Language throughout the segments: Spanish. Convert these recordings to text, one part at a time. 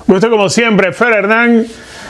Gusto como siempre, Fer Hernán.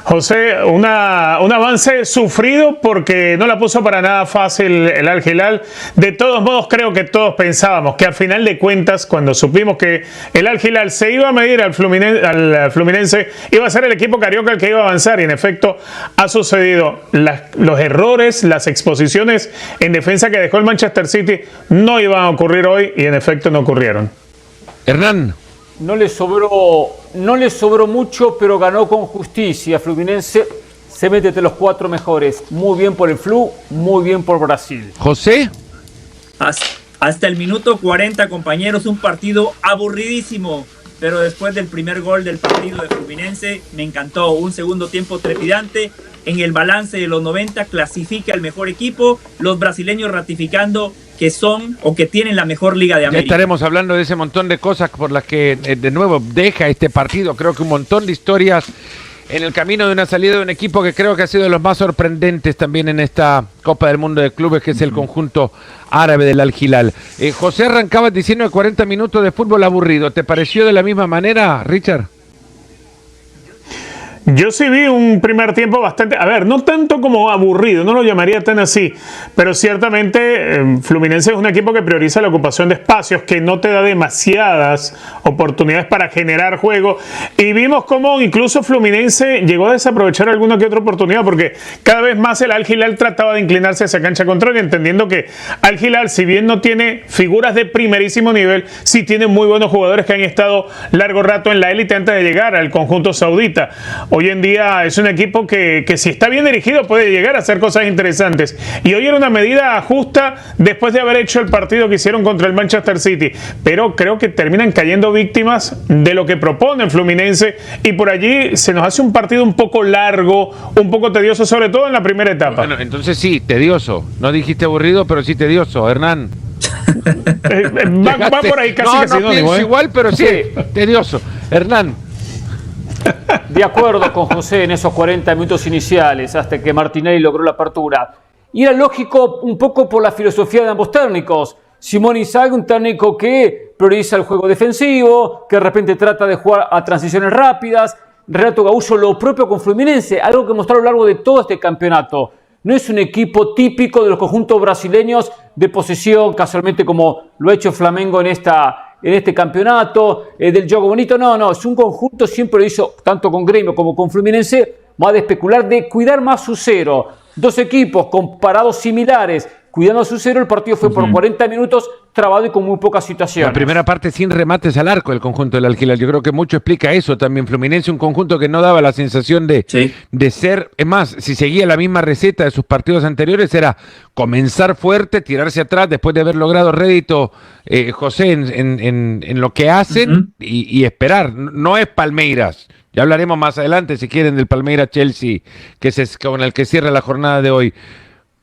José, un avance sufrido porque no la puso para nada fácil el Al Hilal. De todos modos, creo que todos pensábamos que al final de cuentas, cuando supimos que el Al Hilal se iba a medir al Fluminense, iba a ser el equipo carioca el que iba a avanzar, y en efecto ha sucedido. Los errores, las exposiciones en defensa que dejó el Manchester City no iban a ocurrir hoy, y en efecto no ocurrieron. Hernán. No le sobró mucho, pero ganó con justicia. Fluminense se mete entre los 4 mejores. Muy bien por el Flu, muy bien por Brasil. José. Hasta el minuto 40, compañeros, un partido aburridísimo. Pero después del primer gol del partido de Fluminense, me encantó. Un segundo tiempo trepidante. En el balance de los 90 clasifica el mejor equipo. Los brasileños ratificando que son o que tienen la mejor Liga de América. Ya estaremos hablando de ese montón de cosas por las que de nuevo deja este partido. Creo que un montón de historias en el camino de una salida de un equipo que creo que ha sido de los más sorprendentes también en esta Copa del Mundo de Clubes, que es el conjunto árabe del Al Hilal. José, arrancaba diciendo de 40 minutos de fútbol aburrido. ¿Te pareció de la misma manera, Richard? Yo sí vi un primer tiempo bastante, no tanto como aburrido, no lo llamaría tan así, pero ciertamente Fluminense es un equipo que prioriza la ocupación de espacios, que no te da demasiadas oportunidades para generar juego, y vimos cómo incluso Fluminense llegó a desaprovechar alguna que otra oportunidad, porque cada vez más el Al Hilal trataba de inclinarse hacia cancha contraria, entendiendo que Al Hilal, si bien no tiene figuras de primerísimo nivel, sí tiene muy buenos jugadores que han estado largo rato en la élite antes de llegar al conjunto saudita. Hoy en día es un equipo que si está bien dirigido puede llegar a hacer cosas interesantes. Y hoy era una medida justa después de haber hecho el partido que hicieron contra el Manchester City. Pero creo que terminan cayendo víctimas de lo que propone el Fluminense. Y por allí se nos hace un partido un poco largo, un poco tedioso, sobre todo en la primera etapa. Bueno, entonces sí, tedioso. No dijiste aburrido, pero sí tedioso, Hernán. Va por ahí casi. No pienso igual, pero sí, tedioso. Hernán. De acuerdo con José en esos 40 minutos iniciales, hasta que Martinelli logró la apertura. Y era lógico un poco por la filosofía de ambos técnicos. Simone Inzaghi, un técnico que prioriza el juego defensivo, que de repente trata de jugar a transiciones rápidas. Renato Gaúcho lo propio con Fluminense, algo que mostró a lo largo de todo este campeonato. No es un equipo típico de los conjuntos brasileños de posesión, casualmente como lo ha hecho Flamengo en este campeonato, del juego bonito. No, es un conjunto, siempre lo hizo, tanto con Gremio como con Fluminense, más de especular, de cuidar más su cero. Dos equipos con parados similares, cuidando su cero. El partido fue por 40 minutos trabado y con muy pocas situaciones. La primera parte sin remates al arco del conjunto del Al Hilal. Yo creo que mucho explica eso también. Fluminense, un conjunto que no daba la sensación de ser, es más, si seguía la misma receta de sus partidos anteriores, era comenzar fuerte, tirarse atrás después de haber logrado rédito, José, en lo que hacen, y esperar. No es Palmeiras. Ya hablaremos más adelante, si quieren, del Palmeiras-Chelsea, que es con el que cierra la jornada de hoy.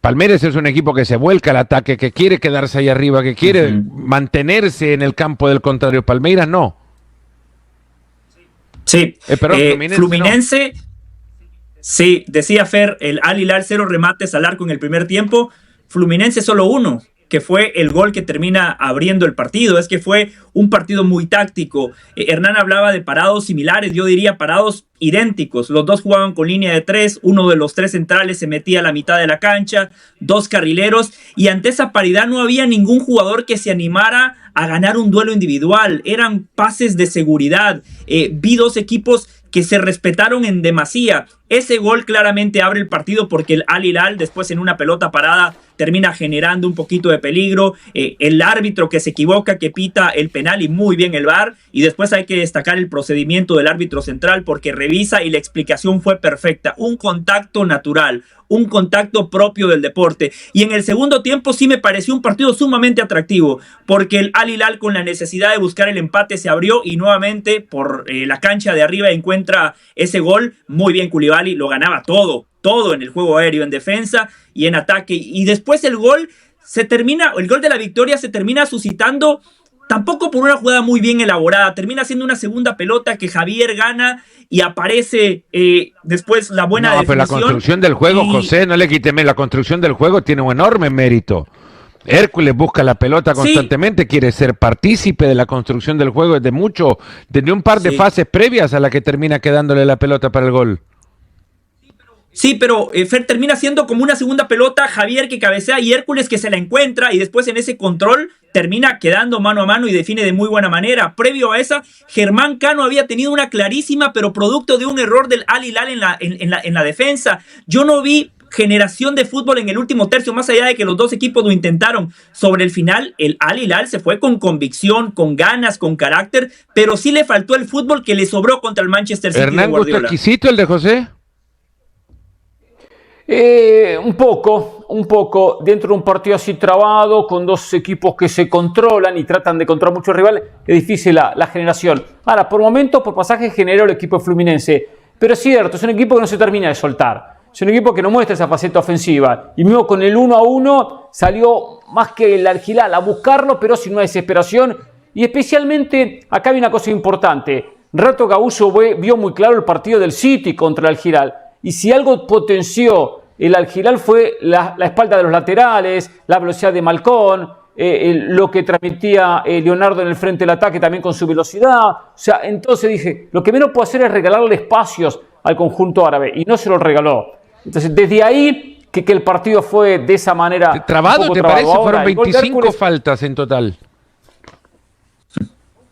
Palmeiras es un equipo que se vuelca al ataque, que quiere quedarse ahí arriba, que quiere mantenerse en el campo del contrario. Palmeiras no. Sí, Fluminense no. Sí, decía Fer, el Al Hilal 0 remates al arco en el primer tiempo, Fluminense solo 1, que fue el gol que termina abriendo el partido. Es que fue un partido muy táctico. Hernán hablaba de parados similares, yo diría parados idénticos. Los dos jugaban con línea de 3, uno de los 3 centrales se metía a la mitad de la cancha, 2 carrileros, y ante esa paridad no había ningún jugador que se animara a ganar un duelo individual. Eran pases de seguridad. Vi 2 equipos que se respetaron en demasía. Ese gol claramente abre el partido porque el Al Hilal después en una pelota parada termina generando un poquito de peligro. El árbitro que se equivoca, que pita el penal, y muy bien el VAR. Y después hay que destacar el procedimiento del árbitro central porque revisa y la explicación fue perfecta. Un contacto natural, un contacto propio del deporte. Y en el segundo tiempo sí me pareció un partido sumamente atractivo porque el Al Hilal, con la necesidad de buscar el empate, se abrió y nuevamente por la cancha de arriba encuentra ese gol. Muy bien Koulibaly, lo ganaba todo en el juego aéreo, en defensa y en ataque. Y después el gol de la victoria se termina suscitando tampoco por una jugada muy bien elaborada. Termina siendo una segunda pelota que Javier gana y aparece después la buena definición. Pero la construcción del juego, José, no le quíteme, la construcción del juego tiene un enorme mérito. Hércules busca la pelota constantemente, quiere ser partícipe de la construcción del juego desde un par de fases previas a la que termina quedándole la pelota para el gol. Sí, pero Fer termina siendo como una segunda pelota, Javier que cabecea y Hércules que se la encuentra y después en ese control termina quedando mano a mano y define de muy buena manera. Previo a esa, Germán Cano había tenido una clarísima, pero producto de un error del Al Hilal en la defensa. Yo no vi generación de fútbol en el último tercio, más allá de que los dos equipos lo intentaron. Sobre el final, el Al Hilal se fue con convicción, con ganas, con carácter, pero sí le faltó el fútbol que le sobró contra el Manchester City. ¿Hernán Gusto exquisito el de José? Un poco, dentro de un partido así trabado, con dos equipos que se controlan y tratan de controlar mucho al rival, es difícil la generación. Ahora, por momentos, por pasaje generó el equipo Fluminense, pero es cierto, es un equipo que no se termina de soltar, es un equipo que no muestra esa faceta ofensiva, y mismo con el 1-1 salió más que el Al Hilal a buscarlo, pero sin una desesperación, y especialmente, acá hay una cosa importante, Renato Gaúcho vio muy claro el partido del City contra el Al Hilal, y si algo potenció el Al Hilal fue la espalda de los laterales, la velocidad de Malcón, lo que transmitía Leonardo en el frente del ataque también con su velocidad. O sea, entonces dije, lo que menos puedo hacer es regalarle espacios al conjunto árabe, y no se lo regaló. Entonces, desde ahí que el partido fue de esa manera. ¿Trabado te parece? Fueron 25 faltas en total.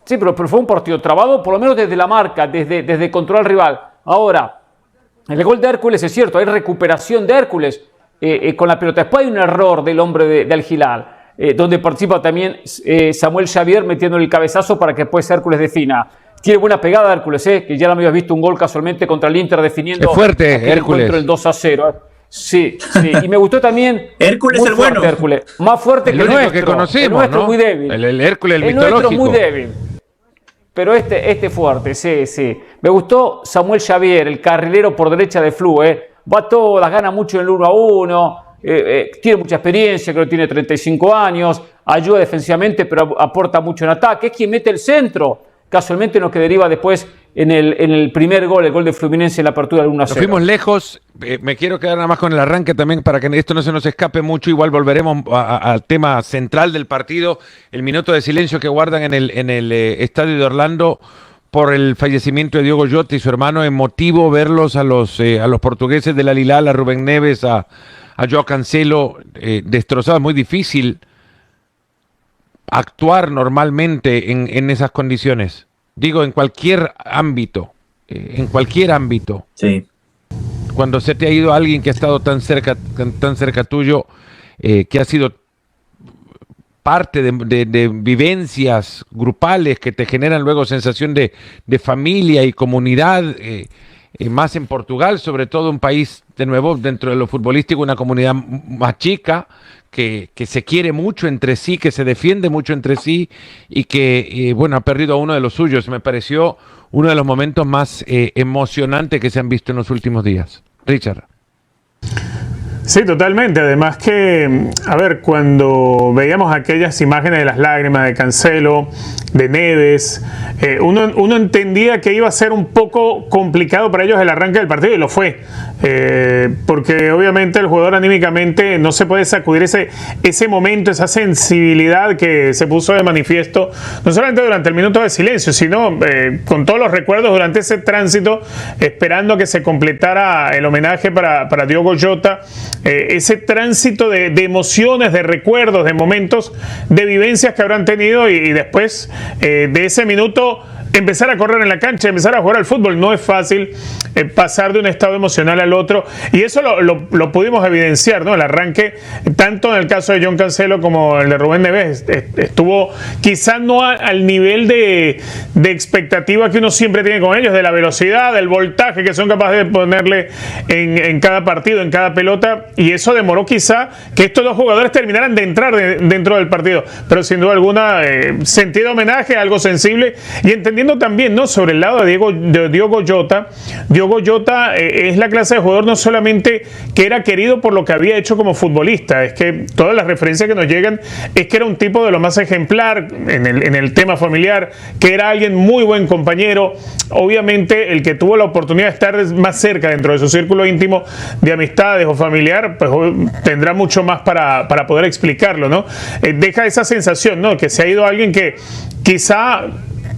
Sí, pero fue un partido trabado, por lo menos desde la marca, desde controlar al rival. Ahora, el gol de Hércules es cierto, hay recuperación de Hércules con la pelota. Después hay un error del hombre de Al Hilal, donde participa también Samuel Xavier metiendo el cabezazo para que después Hércules defina. Tiene buena pegada Hércules, que ya lo habías visto un gol casualmente contra el Inter definiendo. Es fuerte, Hércules. El 2-0. Sí, y me gustó también. Hércules el bueno. Hércules. Más fuerte que el nuestro. Que conocemos, el nuestro ¿no? Muy débil. El Hércules, el mitológico. nuestro Muy débil. Pero este fuerte, sí. Me gustó Samuel Xavier, el carrilero por derecha de Flu, va todas, gana mucho en el 1-1, tiene mucha experiencia, creo que tiene 35 años, ayuda defensivamente, pero aporta mucho en ataque, es quien mete el centro, casualmente lo que deriva después en el primer gol, el gol de Fluminense en la apertura del 1-0. Nos fuimos lejos, me quiero quedar nada más con el arranque también para que esto no se nos escape mucho, igual volveremos al tema central del partido, el minuto de silencio que guardan en el estadio de Orlando por el fallecimiento de Diogo Jota y su hermano. Emotivo verlos a los portugueses del Al Hilal, a Rubén Neves, a Joao Cancelo, destrozados. Muy difícil actuar normalmente en esas condiciones. Digo, en cualquier ámbito, Sí. Cuando se te ha ido alguien que ha estado tan cerca tuyo, que ha sido parte de vivencias grupales que te generan luego sensación de familia y comunidad, más en Portugal, sobre todo un país, de nuevo, dentro de lo futbolístico, una comunidad más chica, que se quiere mucho entre sí, que se defiende mucho entre sí y que, ha perdido a uno de los suyos. Me pareció uno de los momentos más emocionantes que se han visto en los últimos días. Richard. Sí, totalmente. Además que, cuando veíamos aquellas imágenes de las lágrimas de Cancelo, de Neves, uno entendía que iba a ser un poco complicado para ellos el arranque del partido, y lo fue. Porque obviamente el jugador anímicamente no se puede sacudir ese momento, esa sensibilidad que se puso de manifiesto, no solamente durante el minuto de silencio, sino con todos los recuerdos durante ese tránsito, esperando a que se completara el homenaje para Diogo Jota. Ese tránsito de emociones, de recuerdos, de momentos, de vivencias que habrán tenido, y después de ese minuto empezar a correr en la cancha, empezar a jugar al fútbol. No es fácil pasar de un estado emocional al otro, y eso lo pudimos evidenciar, ¿no? El arranque, tanto en el caso de John Cancelo como el de Rubén Neves, estuvo quizás no al nivel de expectativa que uno siempre tiene con ellos, de la velocidad, del voltaje que son capaces de ponerle en cada partido, en cada pelota, y eso demoró quizá que estos dos jugadores terminaran de entrar dentro del partido, pero sin duda alguna sentido homenaje, algo sensible, y entendí definiendo también, ¿no?, sobre el lado de Diogo Jota. Diogo Jota es la clase de jugador no solamente que era querido por lo que había hecho como futbolista, es que todas las referencias que nos llegan es que era un tipo de lo más ejemplar en el tema familiar, que era alguien muy buen compañero. Obviamente el que tuvo la oportunidad de estar más cerca dentro de su círculo íntimo de amistades o familiar, pues tendrá mucho más para poder explicarlo, ¿no? Deja esa sensación, ¿no?, que se ha ido alguien que quizá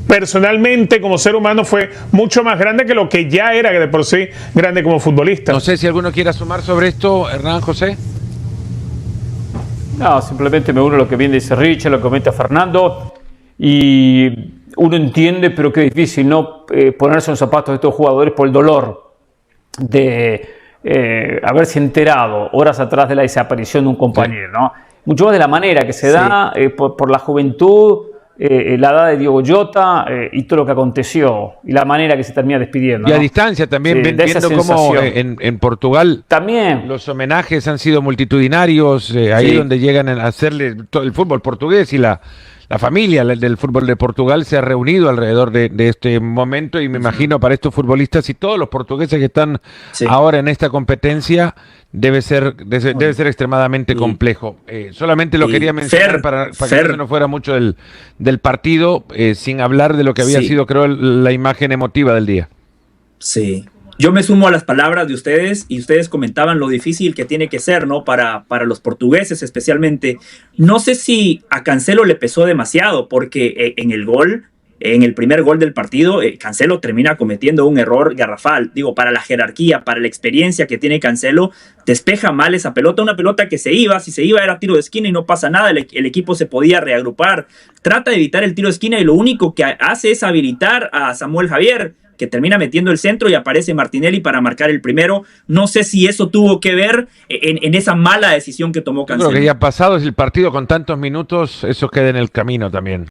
personalmente como ser humano fue mucho más grande que lo que ya era de por sí grande como futbolista. No sé si alguno quiera sumar sobre esto, Hernán José. No, simplemente me uno a lo que bien dice Richard, lo que comenta Fernando, y uno entiende, pero qué difícil, ¿no?, ponerse en los zapatos de estos jugadores por el dolor de haberse enterado horas atrás de la desaparición de un compañero, ¿no? Mucho más de la manera que se da, por la juventud, la edad de Diogo Jota y todo lo que aconteció y la manera que se termina despidiendo, y a ¿no? distancia también, Sí, viendo cómo en Portugal también los homenajes han sido multitudinarios, ahí donde llegan a hacerle todo el fútbol portugués, y la familia del fútbol de Portugal se ha reunido alrededor de este momento, y me imagino para estos futbolistas y todos los portugueses que están ahora en esta competencia debe ser extremadamente complejo. Solamente lo quería mencionar para que no se nos fuera mucho del partido, sin hablar de lo que había sido, creo, la imagen emotiva del día. Sí. Yo me sumo a las palabras de ustedes, y ustedes comentaban lo difícil que tiene que ser, ¿no?, para los portugueses especialmente. No sé si a Cancelo le pesó demasiado, porque en el primer gol del partido, Cancelo termina cometiendo un error garrafal. Digo, para la jerarquía, para la experiencia que tiene Cancelo, despeja mal esa pelota, una pelota que si se iba era tiro de esquina y no pasa nada, el equipo se podía reagrupar. Trata de evitar el tiro de esquina y lo único que hace es habilitar a Samuel Javier, que termina metiendo el centro, y aparece Martinelli para marcar el primero. No sé si eso tuvo que ver en esa mala decisión que tomó Cancelo. Yo creo que ya pasado es el partido con tantos minutos, eso queda en el camino también.